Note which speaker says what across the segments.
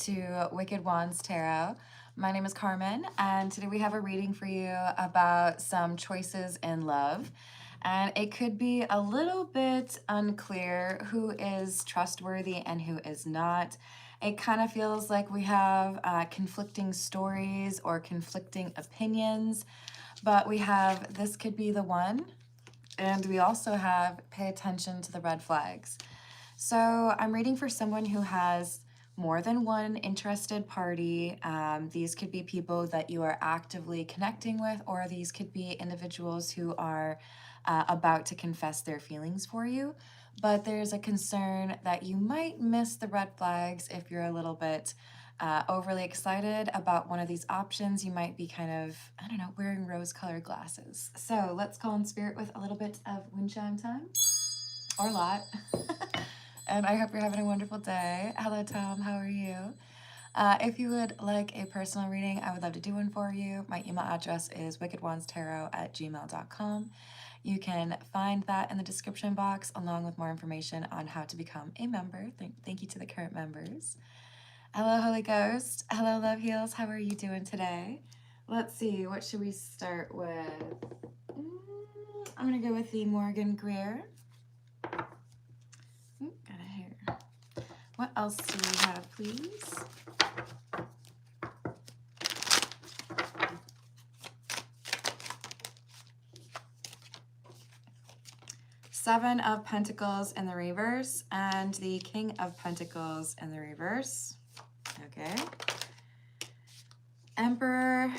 Speaker 1: to Wicked Wands Tarot. My name is Carmen, and today we have a reading for you about some choices in love. And it could be a little bit unclear who is trustworthy and who is not. It kind of feels like we have conflicting stories or conflicting opinions, but we have this could be the one, and we also have pay attention to the red flags. So I'm reading for someone who has more than one interested party. These could be people that you are actively connecting with, or these could be individuals who are about to confess their feelings for you. But there's a concern that you might miss the red flags if you're a little bit overly excited about one of these options. You might be kind of, I don't know, wearing rose-colored glasses. So let's call in spirit with a little bit of wind chime time, or a lot. And I hope you're having a wonderful day. Hello, Tom. How are you? If you would like a personal reading, I would love to do one for you. My email address is wickedwandstarot@gmail.com. You can find that in the description box, along with more information on how to become a member. Thank you to the current members. Hello, Holy Ghost. Hello, Love Heals. How are you doing today? Let's see. What should we start with? I'm going to go with the Morgan Greer. Got a hair. What else do we have, please? Seven of Pentacles in the reverse and the King of Pentacles in the reverse. Okay. Emperor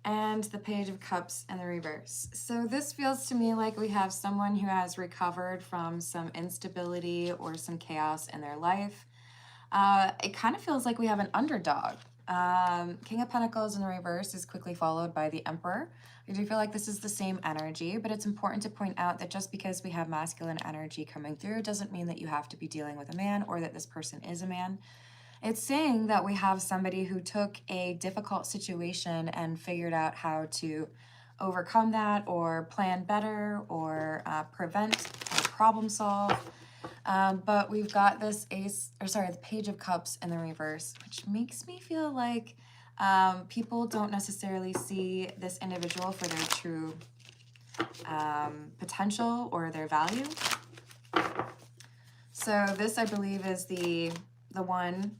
Speaker 1: and the Page of Cups in the reverse. So this feels to me like we have someone who has recovered from some instability or some chaos in their life. It kind of feels like we have an underdog. King of Pentacles in the reverse is quickly followed by the Emperor. I do feel like this is the same energy, but it's important to point out that just because we have masculine energy coming through doesn't mean that you have to be dealing with a man or that this person is a man. It's saying that we have somebody who took a difficult situation and figured out how to overcome that or plan better or prevent or problem solve. But we've got this the Page of Cups in the reverse, which makes me feel like people don't necessarily see this individual for their true potential or their value. So this, I believe, is the one,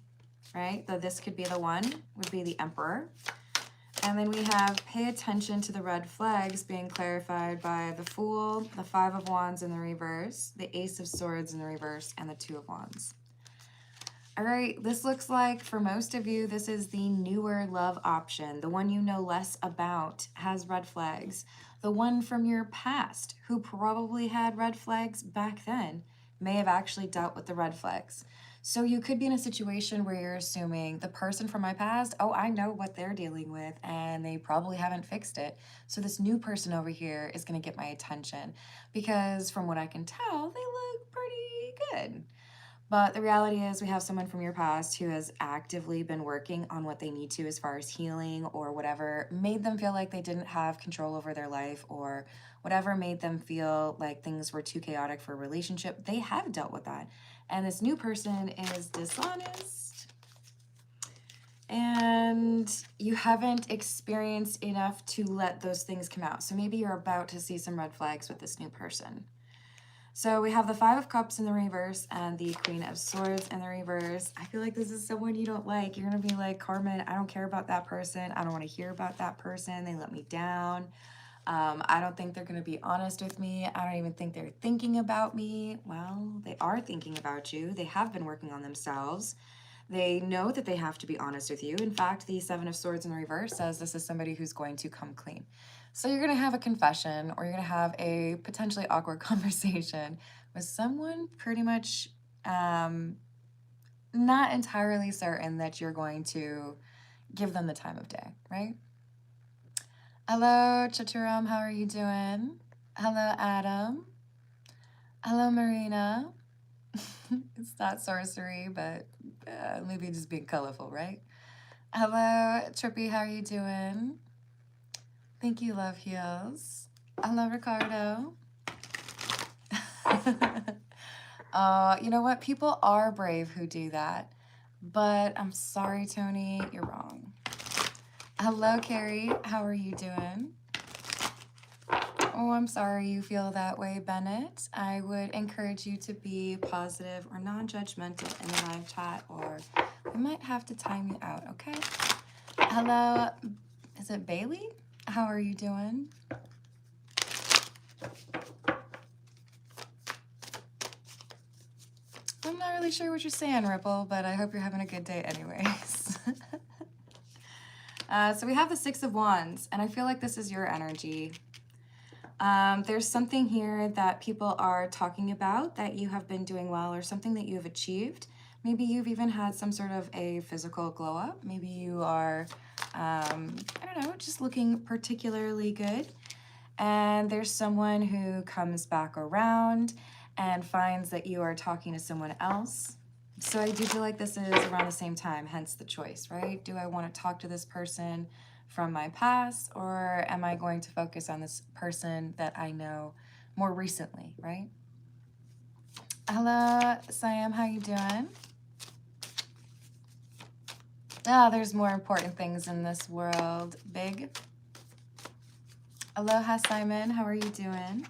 Speaker 1: right? This could be the one, would be the Emperor. And then we have pay attention to the red flags being clarified by the Fool, the Five of Wands in the reverse, the Ace of Swords in the reverse, and the Two of Wands. All right, this looks like for most of you, this is the newer love option. The one you know less about has red flags. The one from your past who probably had red flags back then may have actually dealt with the red flags. So you could be in a situation where you're assuming the person from my past, oh, I know what they're dealing with and they probably haven't fixed it. So this new person over here is going to get my attention because from what I can tell, they look pretty good. But the reality is we have someone from your past who has actively been working on what they need to as far as healing or whatever made them feel like they didn't have control over their life or whatever made them feel like things were too chaotic for a relationship. They have dealt with that. And this new person is dishonest. And you haven't experienced enough to let those things come out. So maybe you're about to see some red flags with this new person. So we have the Five of Cups in the reverse and the Queen of Swords in the reverse. I feel like this is someone you don't like. You're going to be like, Carmen, I don't care about that person. I don't want to hear about that person. They let me down. I don't think they're going to be honest with me. I don't even think they're thinking about me. Well, they are thinking about you. They have been working on themselves. They know that they have to be honest with you. In fact, the Seven of Swords in the reverse says this is somebody who's going to come clean. So you're going to have a confession or you're going to have a potentially awkward conversation with someone pretty much not entirely certain that you're going to give them the time of day, right? Hello, Chaturam. How are you doing? Hello, Adam. Hello, Marina. It's not sorcery, but maybe just being colorful, right? Hello, Trippy. How are you doing? Thank you, Love Heals. Hello, Ricardo. You know what? People are brave who do that. But I'm sorry, Tony, you're wrong. Hello, Carrie. How are you doing? Oh, I'm sorry you feel that way, Bennett. I would encourage you to be positive or non-judgmental in the live chat, or we might have to time you out, okay? Hello, is it Bailey? How are you doing? I'm not really sure what you're saying, Ripple, but I hope you're having a good day anyways. So we have the Six of Wands, and I feel like this is your energy. There's something here that people are talking about that you have been doing well, or something that you have achieved. Maybe you've even had some sort of a physical glow up. Maybe you are, I don't know, just looking particularly good. And there's someone who comes back around and finds that you are talking to someone else. So I do feel like this is around the same time, hence the choice, right? Do I want to talk to this person from my past, or am I going to focus on this person that I know more recently, right? Hello, Siam, how you doing? Ah, there's more important things in this world, big. Aloha, Simon, how are you doing?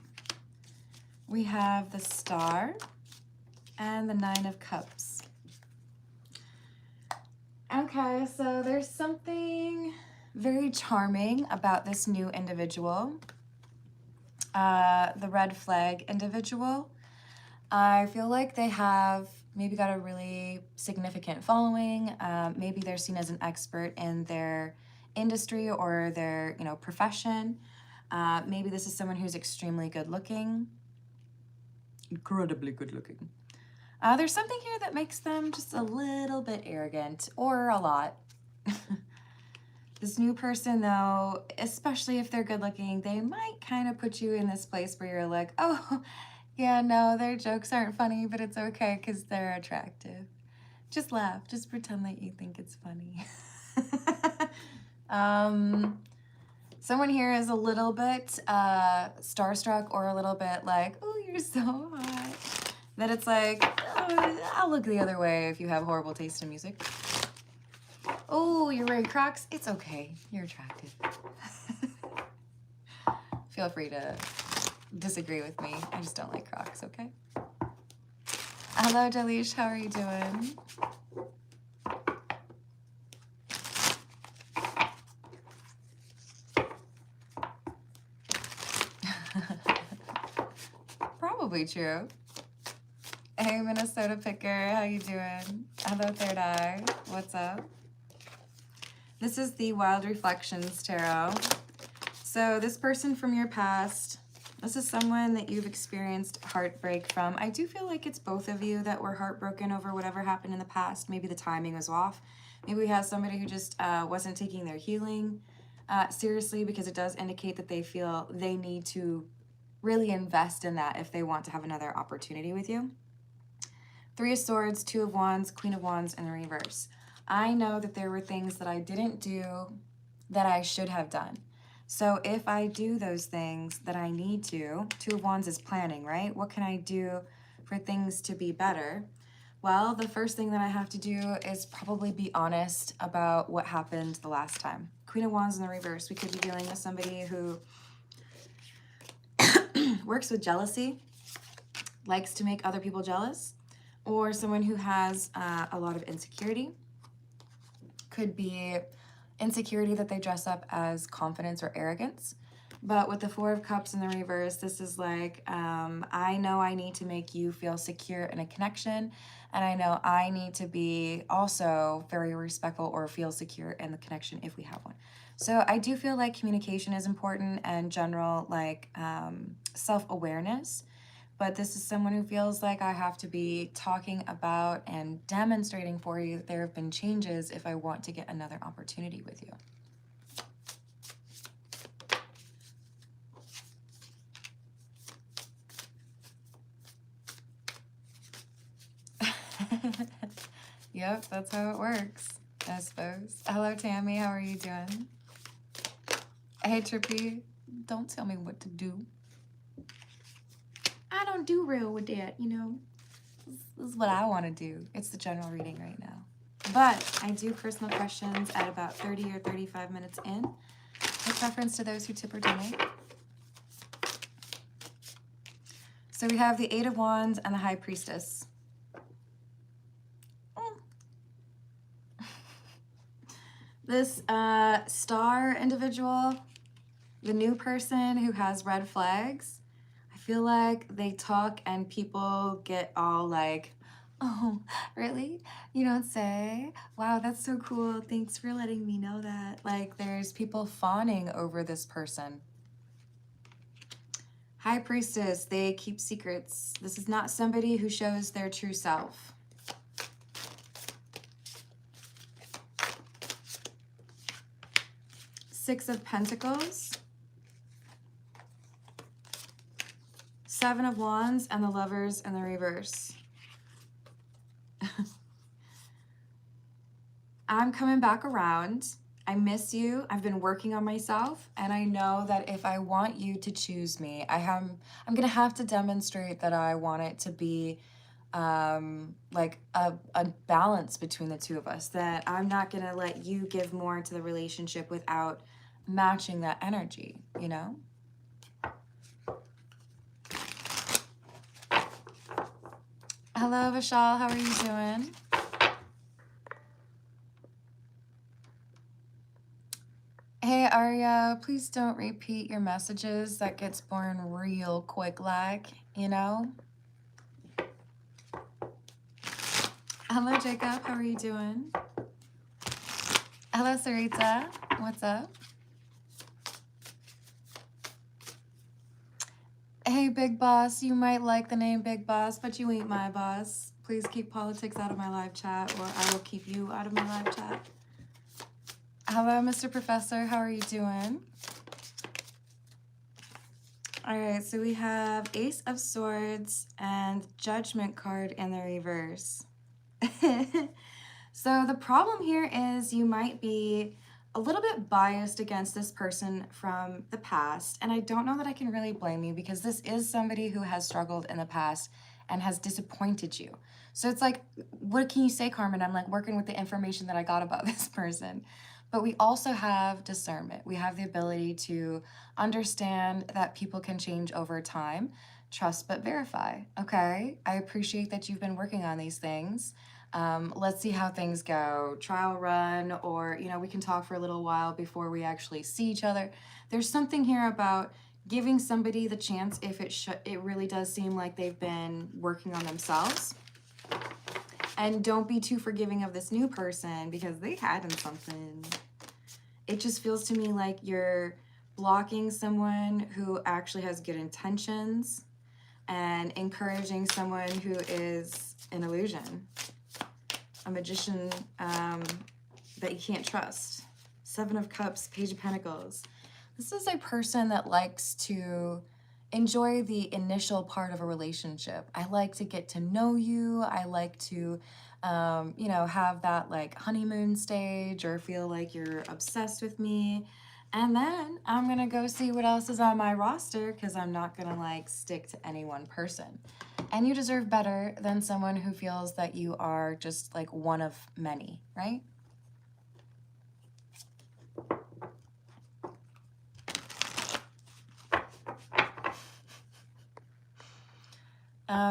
Speaker 1: We have the Star and the Nine of Cups. Okay, so there's something very charming about this new individual, the red flag individual. I feel like they have maybe got a really significant following. Maybe they're seen as an expert in their industry or their, profession. Maybe this is someone who's extremely good looking, incredibly good looking. There's something here that makes them just a little bit arrogant, or a lot. This new person, though, especially if they're good looking, they might kind of put you in this place where you're like, oh, yeah, no, their jokes aren't funny, but it's okay because they're attractive. Just laugh. Just pretend that you think it's funny. Someone here is a little bit starstruck, or a little bit like, oh, you're so hot. That it's like, oh, I'll look the other way if you have horrible taste in music. Oh, you're wearing Crocs? It's okay. You're attractive. Feel free to disagree with me. I just don't like Crocs, okay? Hello, Dalish. How are you doing? Probably true. Hey, Minnesota Picker. How you doing? Hello, Third Eye. What's up? This is the Wild Reflections Tarot. So this person from your past, this is someone that you've experienced heartbreak from. I do feel like it's both of you that were heartbroken over whatever happened in the past. Maybe the timing was off. Maybe we have somebody who just wasn't taking their healing seriously, because it does indicate that they feel they need to really invest in that if they want to have another opportunity with you. Three of Swords, Two of Wands, Queen of Wands, and the reverse. I know that there were things that I didn't do that I should have done. So if I do those things that I need to, Two of Wands is planning, right? What can I do for things to be better? Well, the first thing that I have to do is probably be honest about what happened the last time. Queen of Wands in the reverse. We could be dealing with somebody who works with jealousy, likes to make other people jealous, or someone who has a lot of insecurity. Could be insecurity that they dress up as confidence or arrogance. But with the Four of Cups in the reverse, this is like, I know I need to make you feel secure in a connection, and I know I need to be also very respectful or feel secure in the connection if we have one. So I do feel like communication is important, and general like self-awareness. But this is someone who feels like I have to be talking about and demonstrating for you that there have been changes if I want to get another opportunity with you. Yep, that's how it works, I suppose. Hello, Tammy. How are you doing? Hey, Trippy. Don't tell me what to do. I don't do real with that, you know. This is what I want to do. It's the general reading right now. But I do personal questions at about 30 or 35 minutes in, with reference to those who tip or donate. So we have the Eight of Wands and the High Priestess. This star individual, the new person who has red flags, I feel like they talk and people get all like, oh, really? You don't say? Wow, that's so cool. Thanks for letting me know that. Like, there's people fawning over this person. High Priestess, they keep secrets. This is not somebody who shows their true self. Six of Pentacles, Seven of Wands, and the Lovers in the reverse. I'm coming back around. I miss you. I've been working on myself, and I know that if I want you to choose me, I'm gonna have to demonstrate that I want it to be like a balance between the two of us, that I'm not gonna let you give more to the relationship without matching that energy, you know? Hello, Vishal, how are you doing? Hey, Arya, please don't repeat your messages. That gets boring real quick, like, you know? Hello, Jacob, how are you doing? Hello, Sarita, what's up? Hey, Big Boss, you might like the name Big Boss, but you ain't my boss. Please keep politics out of my live chat, or I will keep you out of my live chat. Hello, Mr. Professor, how are you doing? All right, so we have Ace of Swords and Judgment card in the reverse. So the problem here is you might be a little bit biased against this person from the past, and I don't know that I can really blame you, because this is somebody who has struggled in the past and has disappointed you. So it's like, what can you say, Carmen? I'm like working with the information that I got about this person. But we also have discernment. We have the ability to understand that people can change over time. Trust but verify, okay? I appreciate that you've been working on these things. Let's see how things go. Trial run, or, you know, we can talk for a little while before we actually see each other. There's something here about giving somebody the chance if it really does seem like they've been working on themselves. And don't be too forgiving of this new person, because they hiding something. It just feels to me like you're blocking someone who actually has good intentions and encouraging someone who is an illusion. A magician that you can't trust. Seven of Cups, Page of Pentacles. This is a person that likes to enjoy the initial part of a relationship. I like to get to know you. I like to, you know, have that like honeymoon stage, or feel like you're obsessed with me. And then I'm gonna go see what else is on my roster, because I'm not gonna like stick to any one person. And you deserve better than someone who feels that you are just like one of many, right?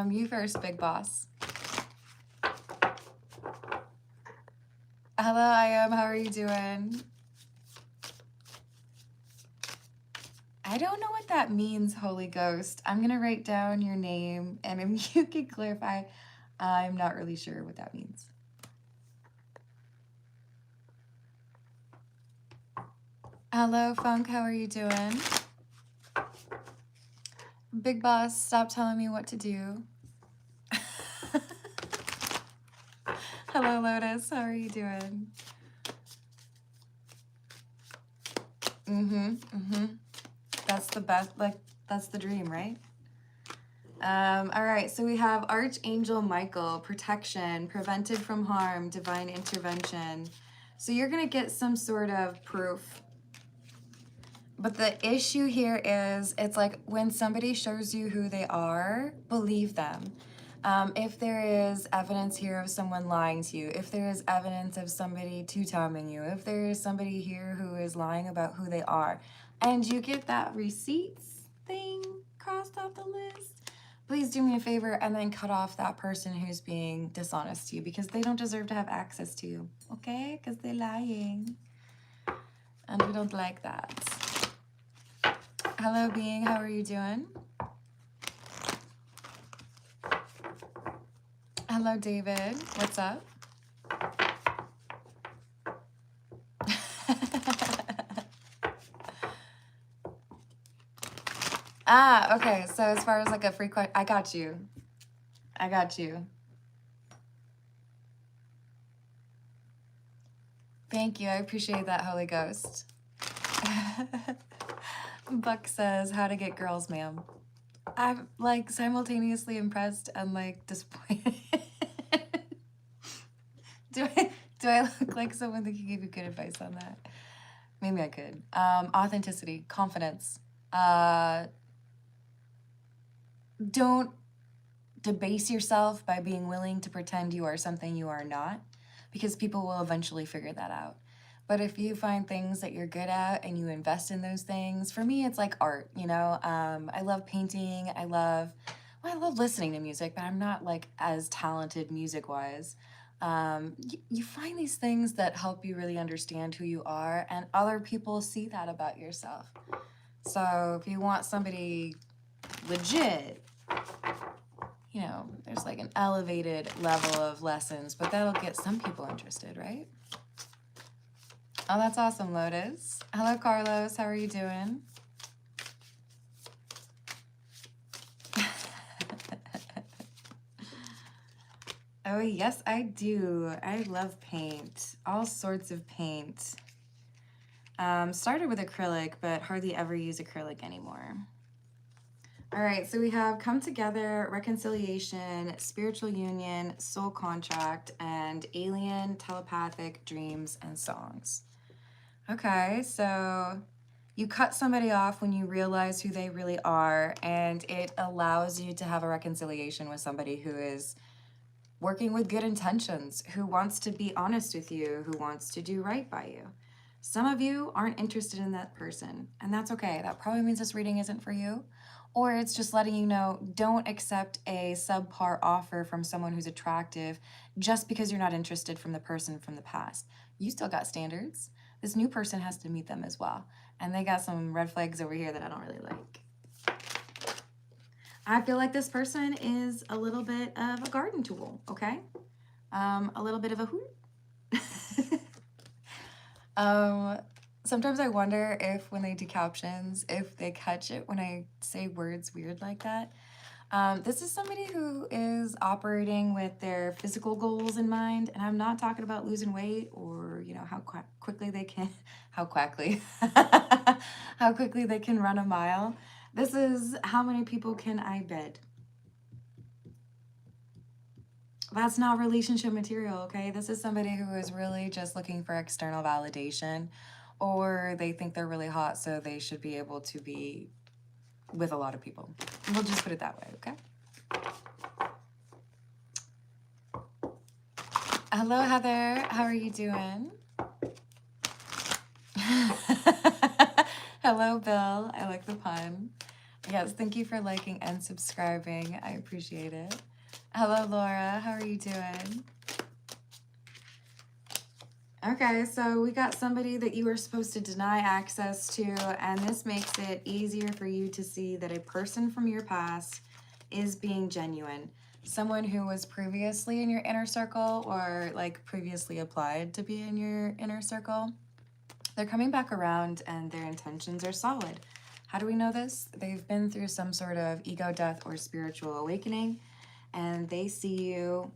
Speaker 1: You first, Big Boss. Hello, I am. How are you doing? I don't know what that means, Holy Ghost. I'm going to write down your name, and if you could clarify, I'm not really sure what that means. Hello, Funk. How are you doing? Big Boss, stop telling me what to do. Hello, Lotus. How are you doing? That's the best, like, that's the dream, right? All right, so we have Archangel Michael, protection, prevented from harm, divine intervention. So you're going to get some sort of proof. But the issue here is, it's like when somebody shows you who they are, believe them. If there is evidence here of someone lying to you, if there is evidence of somebody two-timing you, if there is somebody here who is lying about who they are, and you get that receipts thing crossed off the list, please do me a favor and then cut off that person who's being dishonest to you, because they don't deserve to have access to you, okay? Because they're lying. And we don't like that. Hello, being. How are you doing? Hello, David. What's up? Ah, okay. So as far as like a free question, I got you. I got you. Thank you. I appreciate that, Holy Ghost. Buck says, how to get girls, ma'am. I'm like simultaneously impressed and like disappointed. do I look like someone that can give you good advice on that? Maybe I could. Authenticity, confidence. Don't debase yourself by being willing to pretend you are something you are not, because people will eventually figure that out. But if you find things that you're good at and you invest in those things, for me, it's like art, you know? I love painting. I love listening to music, but I'm not like as talented music-wise. You find these things that help you really understand who you are, and other people see that about yourself. So if you want somebody legit, you know, there's like an elevated level of lessons, but that'll get some people interested, right? Oh, that's awesome, Lotus. Hello, Carlos. How are you doing? Oh, yes, I do. I love paint. All sorts of paint. Started with acrylic, but hardly ever use acrylic anymore. All right, so we have come together, reconciliation, spiritual union, soul contract, and alien, telepathic, dreams, and songs. Okay, so you cut somebody off when you realize who they really are, and it allows you to have a reconciliation with somebody who is working with good intentions, who wants to be honest with you, who wants to do right by you. Some of you aren't interested in that person, and that's okay. That probably means this reading isn't for you, or it's just letting you know, don't accept a subpar offer from someone who's attractive just because you're not interested from the person from the past. You still got standards. This new person has to meet them as well, and they got some red flags over here that I don't really like. I feel like this person is a little bit of a garden tool, okay? A little bit of a hoot. Sometimes I wonder if when they do captions, if they catch it when I say words weird like that. This is somebody who is operating with their physical goals in mind, and I'm not talking about losing weight or, you know, how quickly they can, how quickly they can run a mile. This is how many people can I bed? That's not relationship material, okay? This is somebody who is really just looking for external validation, or they think they're really hot, so they should be able to be with a lot of people. We'll just put it that way, okay? Hello, Heather. How are you doing? Hello, Bill. I like the pun. Yes, thank you for liking and subscribing. I appreciate it. Hello, Laura. How are you doing? Okay, so we got somebody that you were supposed to deny access to, and this makes it easier for you to see that a person from your past is being genuine. Someone who was previously in your inner circle, or like previously applied to be in your inner circle. They're coming back around and their intentions are solid. How do we know this? They've been through some sort of ego death or spiritual awakening, and they see you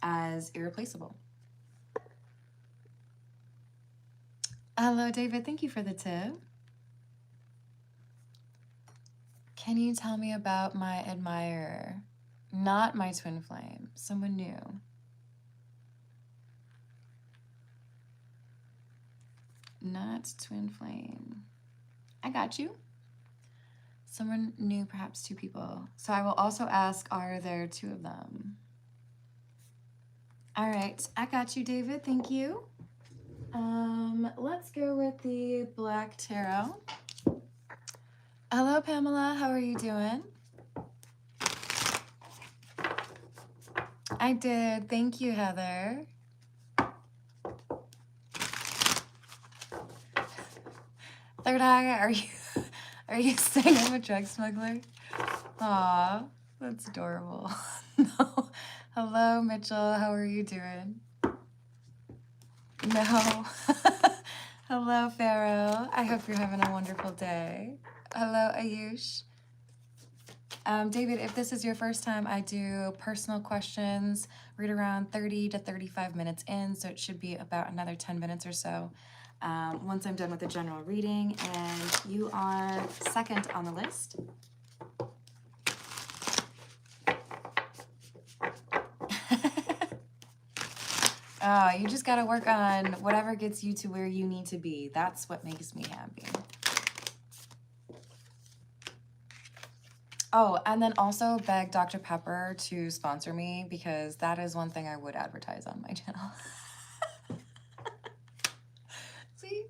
Speaker 1: as irreplaceable. Hello, David. Thank you for the tip. Can you tell me about my admirer? Not my twin flame, someone new. Not twin flame. I got you. Someone new, perhaps 2 people. So I will also ask, are there 2 of them? All right, I got you, David. Thank you. Let's go with the Black Tarot. Hello, Pamela. How are you doing? I did. Thank you, Heather. Third eye, are you saying I'm a drug smuggler? Aw, that's adorable. No. Hello, Mitchell. How are you doing? No. Hello, Pharaoh. I hope you're having a wonderful day. Hello, Ayush. David, if this is your first time, I do personal questions, read around 30 to 35 minutes in, so it should be about another 10 minutes or so once I'm done with the general reading, and you are second on the list. Oh, you just gotta work on whatever gets you to where you need to be. That's what makes me happy. Oh, and then also beg Dr. Pepper to sponsor me, because that is one thing I would advertise on my channel. See?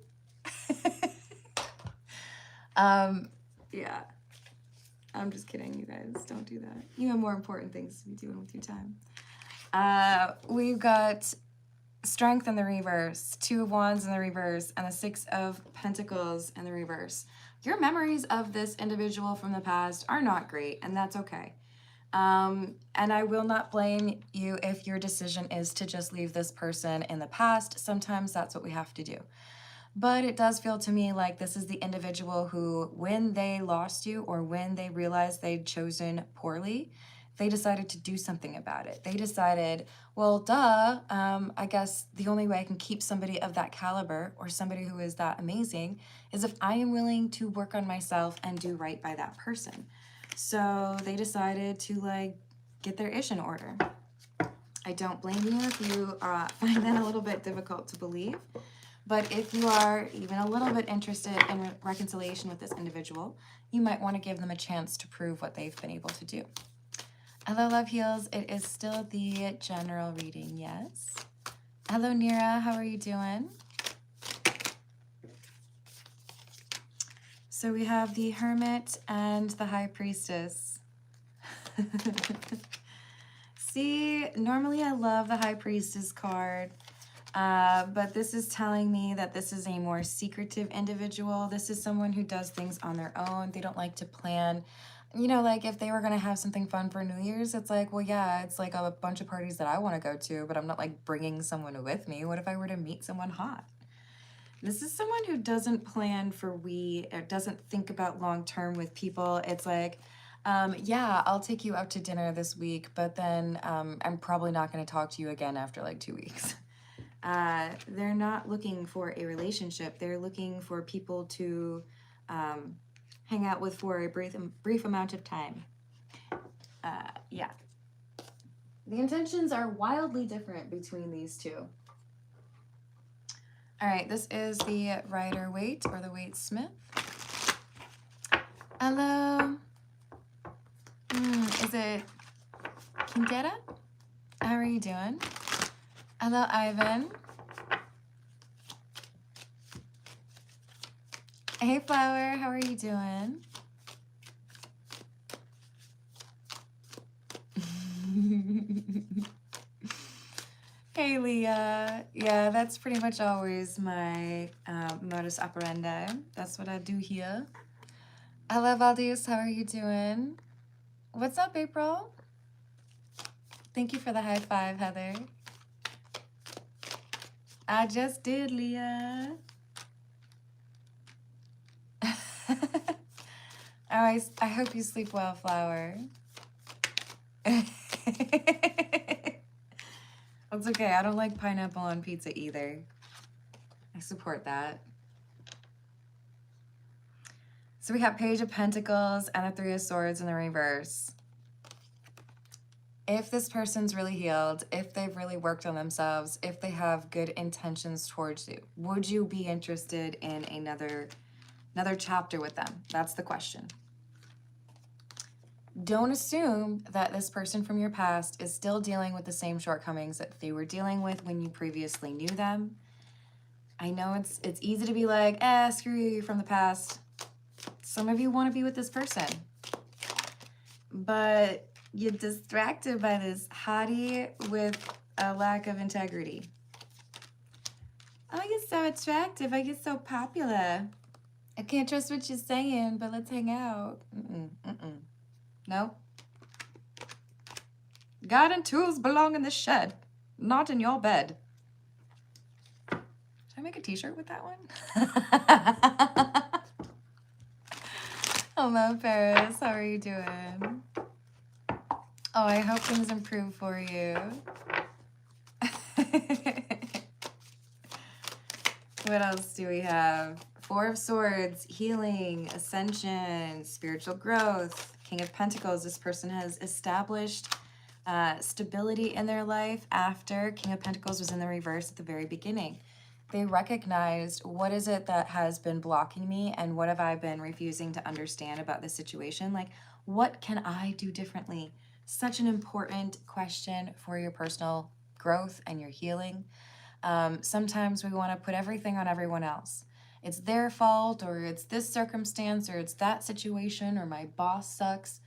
Speaker 1: Yeah. I'm just kidding, you guys. Don't do that. You have more important things to be doing with your time. We've got Strength in the reverse, 2 of Wands in the reverse, and the 6 of Pentacles in the reverse. Your memories of this individual from the past are not great, and that's okay. And I will not blame you if your decision is to just leave this person in the past. Sometimes that's what we have to do. But it does feel to me like this is the individual who, when they lost you or when they realized they'd chosen poorly, they decided to do something about it. They decided, well, duh, I guess the only way I can keep somebody of that caliber or somebody who is that amazing is if I am willing to work on myself and do right by that person. So they decided to like get their ish in order. I don't blame you if you find that a little bit difficult to believe. But if you are even a little bit interested in reconciliation with this individual, you might want to give them a chance to prove what they've been able to do. Hello, Love Heals. It is still the general reading, yes. Hello, Nira. How are you doing? So we have the Hermit and the High Priestess. See, normally I love the High Priestess card. But this is telling me that this is a more secretive individual. This is someone who does things on their own. They don't like to plan. You know, like if they were going to have something fun for New Year's, it's like, well, yeah, it's like a bunch of parties that I want to go to, but I'm not like bringing someone with me. What if I were to meet someone hot? This is someone who doesn't plan for or doesn't think about long-term with people. It's like, yeah, I'll take you out to dinner this week, but then I'm probably not going to talk to you again after like 2 weeks. They're not looking for a relationship. They're looking for people to hang out with for a brief amount of time. Yeah. The intentions are wildly different between these two. All right, this is the Rider-Waite or the Waite-Smith. Hello. Is it Quintera? How are you doing? Hello, Ivan. Hey, Flower, how are you doing? Hey, Leah. Yeah, that's pretty much always my modus operandi. That's what I do here. Hello, Valdez, how are you doing? What's up, April? Thank you for the high five, Heather. I just did, Leah. I hope you sleep well, Flower. That's okay. I don't like pineapple on pizza either. I support that. So we have Page of Pentacles and the Three of Swords in the reverse. If this person's really healed, if they've really worked on themselves, if they have good intentions towards you, would you be interested in another chapter with them? That's the question. Don't assume that this person from your past is still dealing with the same shortcomings that they were dealing with when you previously knew them. I know it's easy to be like, screw you, you're from the past. Some of you want to be with this person, but you're distracted by this hottie with a lack of integrity. Oh, you're so attractive. I get so popular. I can't trust what you're saying, but let's hang out. No. God and tools belong in the shed, not in your bed. Should I make a t-shirt with that one? Hello, Paris. How are you doing? Oh, I hope things improve for you. What else do we have? Four of Swords, healing, ascension, spiritual growth. King of Pentacles, this person has established stability in their life after King of Pentacles was in the reverse at the very beginning. They recognized, what is it that has been blocking me, and what have I been refusing to understand about this situation? Like, what can I do differently? Such an important question for your personal growth and your healing. Sometimes we want to put everything on everyone else. It's their fault, or it's this circumstance, or it's that situation, or my boss sucks.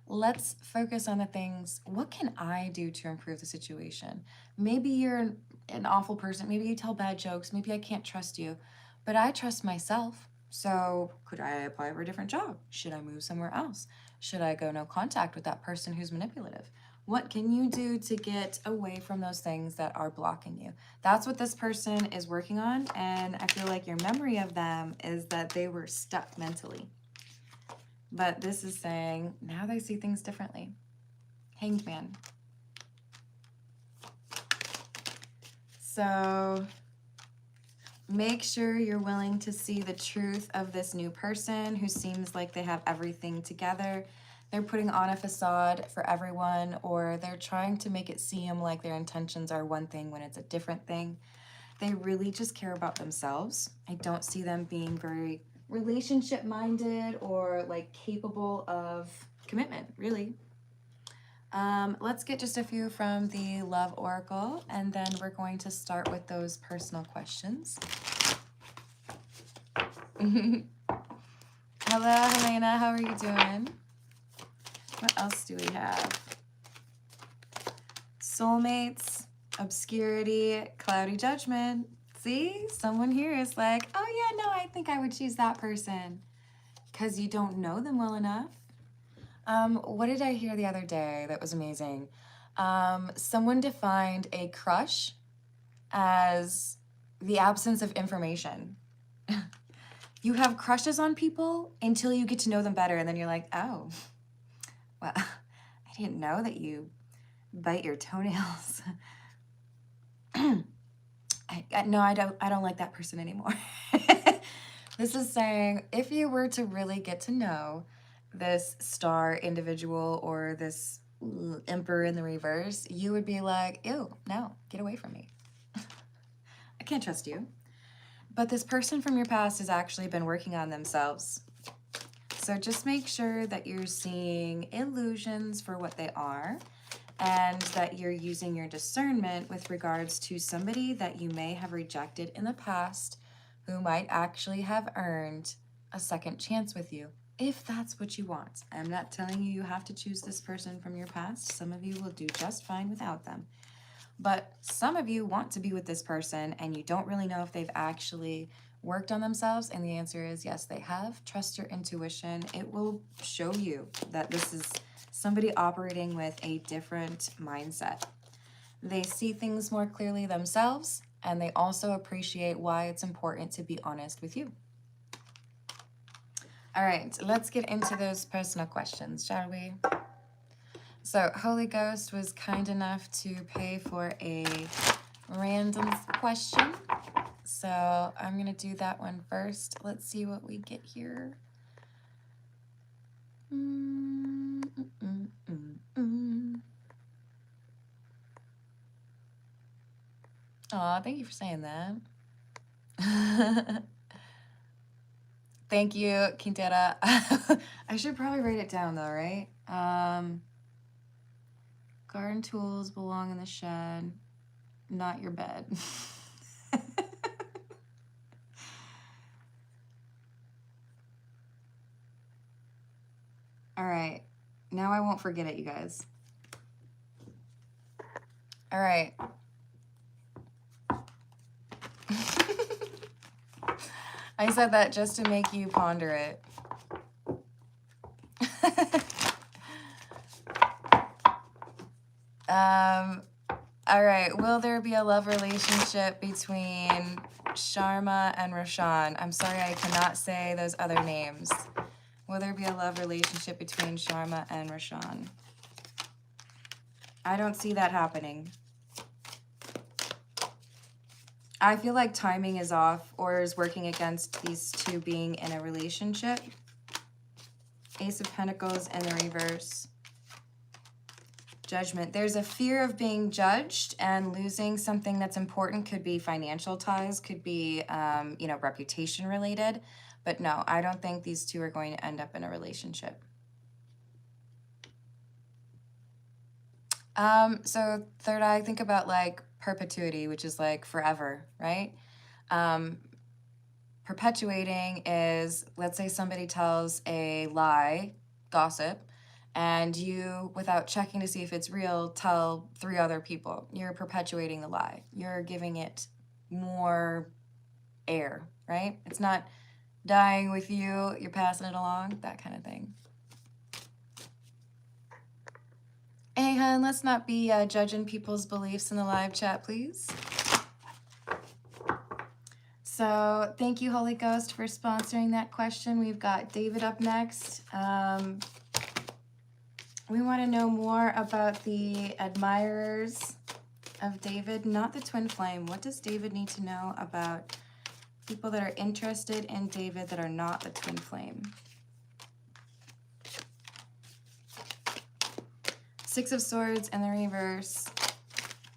Speaker 1: Let's focus on the things. What can I do to improve the situation? Maybe you're an awful person. Maybe you tell bad jokes. Maybe I can't trust you, but I trust myself. So could I apply for a different job? Should I move somewhere else? Should I go no contact with that person who's manipulative? What can you do to get away from those things that are blocking you? That's what this person is working on. And I feel like your memory of them is that they were stuck mentally. But this is saying now they see things differently. Hanged Man. So make sure you're willing to see the truth of this new person who seems like they have everything together. They're putting on a facade for everyone, or they're trying to make it seem like their intentions are one thing when it's a different thing. They really just care about themselves. I don't see them being very relationship minded or like capable of commitment, really. Let's get just a few from the Love Oracle, and then we're going to start with those personal questions. Hello, Helena. How are you doing? What else do we have? Soulmates, obscurity, cloudy judgment. See, someone here is like, oh yeah, no, I think I would choose that person because you don't know them well enough. What did I hear the other day that was amazing? Someone defined a crush as the absence of information. You have crushes on people until you get to know them better, and then you're like, oh, well, I didn't know that you bite your toenails. No, I don't like that person anymore. This is saying, if you were to really get to know this star individual or this emperor in the reverse, you would be like, ew, no, get away from me. I can't trust you. But this person from your past has actually been working on themselves. So just make sure that you're seeing illusions for what they are, and that you're using your discernment with regards to somebody that you may have rejected in the past who might actually have earned a second chance with you, if that's what you want. I'm not telling you you have to choose this person from your past. Some of you will do just fine without them. But some of you want to be with this person and you don't really know if they've actually worked on themselves, and the answer is yes, they have. Trust your intuition. It will show you that this is somebody operating with a different mindset. They see things more clearly themselves, and they also appreciate why it's important to be honest with you. All right, let's get into those personal questions, shall we? So Holy Ghost was kind enough to pay for a random question. So I'm going to do that one first. Let's see what we get here. Aw, thank you for saying that. Thank you, Quintera. I should probably write it down though, right? Garden tools belong in the shed, not your bed. All right, now I won't forget it, you guys. All right. I said that just to make you ponder it. All right, will there be a love relationship between Sharma and Roshan? I'm sorry, I cannot say those other names. Will there be a love relationship between Sharma and Roshan? I don't see that happening. I feel like timing is off or is working against these two being in a relationship. Ace of Pentacles in the reverse. Judgment. There's a fear of being judged and losing something that's important. Could be financial ties, could be, you know, reputation related. But no, I don't think these two are going to end up in a relationship. So third eye, think about like perpetuity, which is like forever, right? Perpetuating is, let's say somebody tells a lie, gossip, and you, without checking to see if it's real, tell 3 other people. You're perpetuating the lie. You're giving it more air, right? It's not dying with you, you're passing it along, that kind of thing. Hey, hun, let's not be judging people's beliefs in the live chat, please. So thank you, Holy Ghost, for sponsoring that question. We've got David up next. We want to know more about the admirers of David, not the twin flame. What does David need to know about people that are interested in David that are not the twin flame? 6 of Swords in the reverse.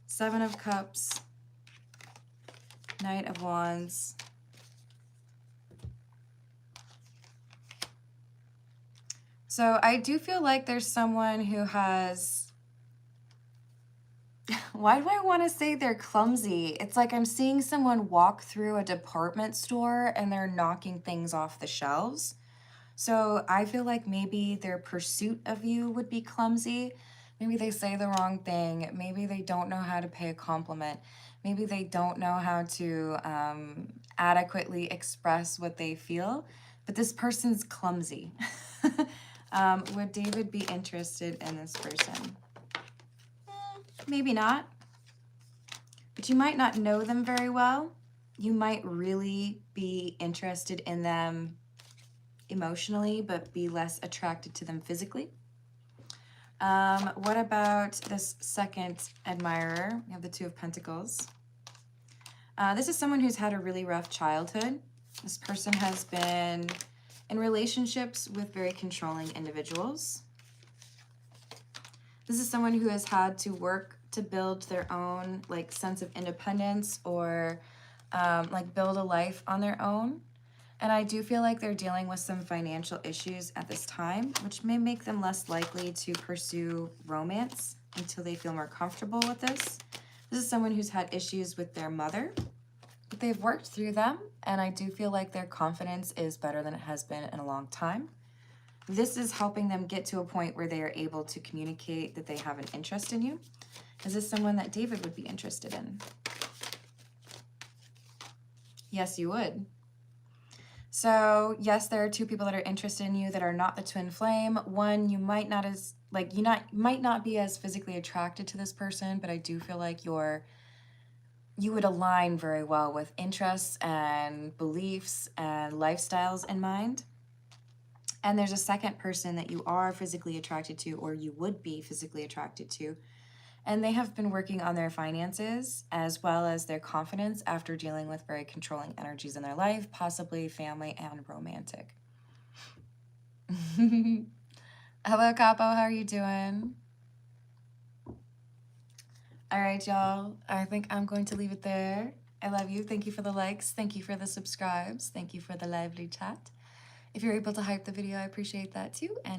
Speaker 1: 7 of Cups. Knight of Wands. So I do feel like there's someone who has... Why do I want to say they're clumsy? It's like I'm seeing someone walk through a department store and they're knocking things off the shelves. So I feel like maybe their pursuit of you would be clumsy. Maybe they say the wrong thing. Maybe they don't know how to pay a compliment. Maybe they don't know how to adequately express what they feel. But this person's clumsy. Would David be interested in this person? Maybe not. But you might not know them very well. You might really be interested in them emotionally, but be less attracted to them physically. What about this second admirer? We have the 2 of Pentacles. This is someone who's had a really rough childhood. This person has been in relationships with very controlling individuals. This is someone who has had to work to build their own like sense of independence or like build a life on their own. And I do feel like they're dealing with some financial issues at this time, which may make them less likely to pursue romance until they feel more comfortable with this. This is someone who's had issues with their mother, but they've worked through them, and I do feel like their confidence is better than it has been in a long time. This is helping them get to a point where they are able to communicate that they have an interest in you. Is this someone that David would be interested in? Yes, you would. So yes, there are 2 people that are interested in you that are not the twin flame. One, you might not as like might not be as physically attracted to this person, but I do feel like you would align very well with interests and beliefs and lifestyles in mind. And there's a second person that you are physically attracted to, or you would be physically attracted to. And they have been working on their finances as well as their confidence after dealing with very controlling energies in their life, possibly family and romantic. Hello, Capo. How are you doing? All right, y'all. I think I'm going to leave it there. I love you. Thank you for the likes. Thank you for the subscribes. Thank you for the lively chat. If you're able to hype the video, I appreciate that too. And